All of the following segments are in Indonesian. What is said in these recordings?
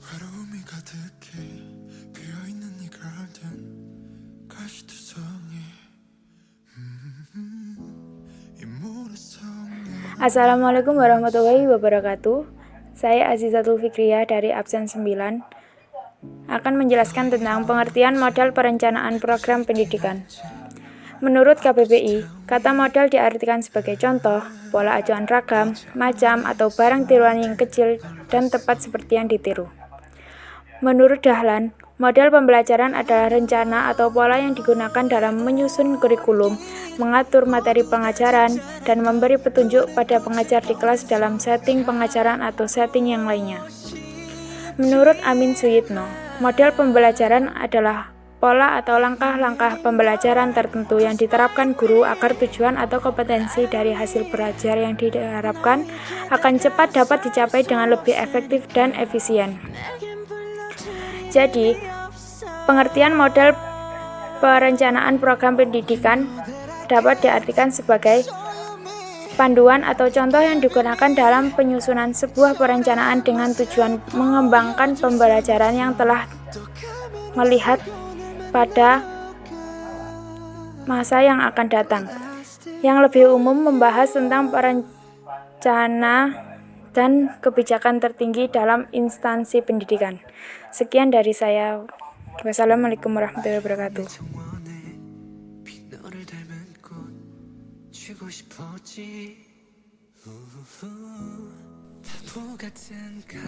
외로움이 가득해 비어있는 이 garden 가시투성이 이 모래성에 Assalamualaikum warahmatullahi wabarakatuh. Saya Azizatul Fikriyah dari absen 9 akan menjelaskan tentang pengertian model perencanaan program pendidikan. Menurut KBBI, kata model diartikan sebagai contoh, pola acuan ragam, macam, atau barang tiruan yang kecil dan tepat seperti yang ditiru. Menurut Dahlan, model pembelajaran adalah rencana atau pola yang digunakan dalam menyusun kurikulum, mengatur materi pengajaran, dan memberi petunjuk pada pengajar di kelas dalam setting pengajaran atau setting yang lainnya. Menurut Amin Suyitno, model pembelajaran adalah pola atau langkah-langkah pembelajaran tertentu yang diterapkan guru agar tujuan atau kompetensi dari hasil belajar yang diharapkan akan cepat dapat dicapai dengan lebih efektif dan efisien. Jadi, pengertian model perencanaan program pendidikan dapat diartikan sebagai panduan atau contoh yang digunakan dalam penyusunan sebuah perencanaan dengan tujuan mengembangkan pembelajaran yang telah melihat pada masa yang akan datang. Yang lebih umum membahas tentang perencana dan kebijakan tertinggi dalam instansi pendidikan. Sekian dari saya. Wassalamualaikum warahmatullahi wabarakatuh.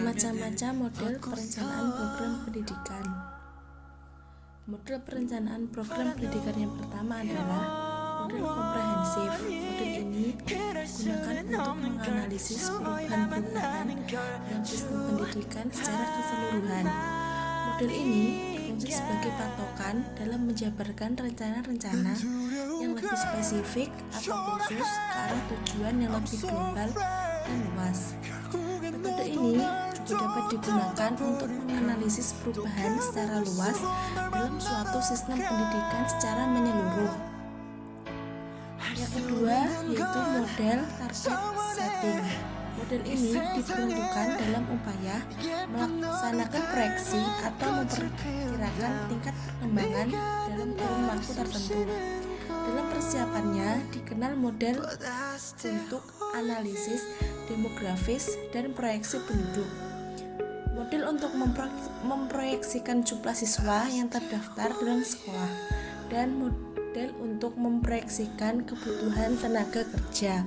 Macam-macam model perencanaan program pendidikan. Model perencanaan program pendidikan yang pertama adalah model komprehensif. Model ini digunakan untuk menganalisis perubahan-perubahan dalam sistem pendidikan secara keseluruhan. Model ini berfungsi sebagai patokan dalam menjabarkan rencana-rencana yang lebih spesifik atau khusus ke arah tujuan yang lebih global dan luas. Metode ini juga dapat digunakan untuk menganalisis perubahan secara luas dalam suatu sistem pendidikan secara menyeluruh. Yang kedua yaitu model target setting. Model ini diperuntukkan dalam upaya melaksanakan proyeksi atau memperkirakan tingkat perkembangan dalam kurun waktu tertentu. Dalam persiapannya dikenal model untuk analisis demografis dan proyeksi penduduk. Model untuk memproyeksikan jumlah siswa yang terdaftar dalam sekolah, dan model untuk memproyeksikan kebutuhan tenaga kerja.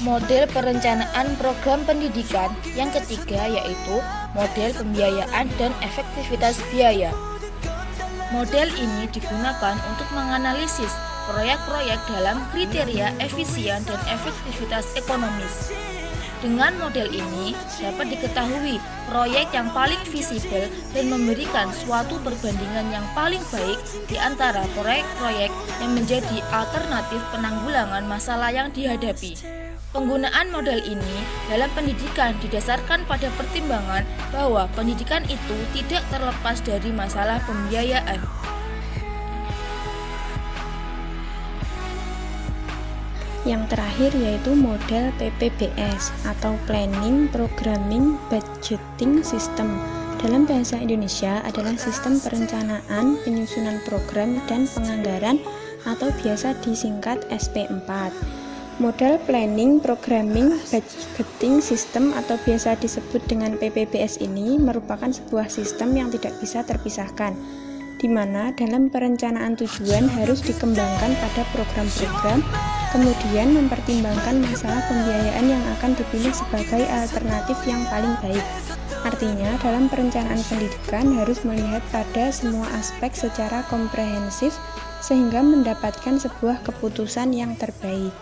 Model perencanaan program pendidikan yang ketiga yaitu model pembiayaan dan efektivitas biaya. Model ini digunakan untuk menganalisis proyek-proyek dalam kriteria efisien dan efektivitas ekonomis. Dengan model ini dapat diketahui proyek yang paling visible dan memberikan suatu perbandingan yang paling baik di antara proyek-proyek yang menjadi alternatif penanggulangan masalah yang dihadapi. Penggunaan model ini dalam pendidikan didasarkan pada pertimbangan bahwa pendidikan itu tidak terlepas dari masalah pembiayaan. Yang terakhir yaitu model PPBS atau Planning, Programming, Budgeting System. Dalam bahasa Indonesia adalah sistem perencanaan, penyusunan program, dan penganggaran atau biasa disingkat SP4. Model Planning, Programming, Budgeting System atau biasa disebut dengan PPBS ini merupakan sebuah sistem yang tidak bisa terpisahkan, di mana dalam perencanaan tujuan harus dikembangkan pada program-program, kemudian mempertimbangkan masalah pembiayaan yang akan dipilih sebagai alternatif yang paling baik. Artinya, dalam perencanaan pendidikan harus melihat pada semua aspek secara komprehensif sehingga mendapatkan sebuah keputusan yang terbaik.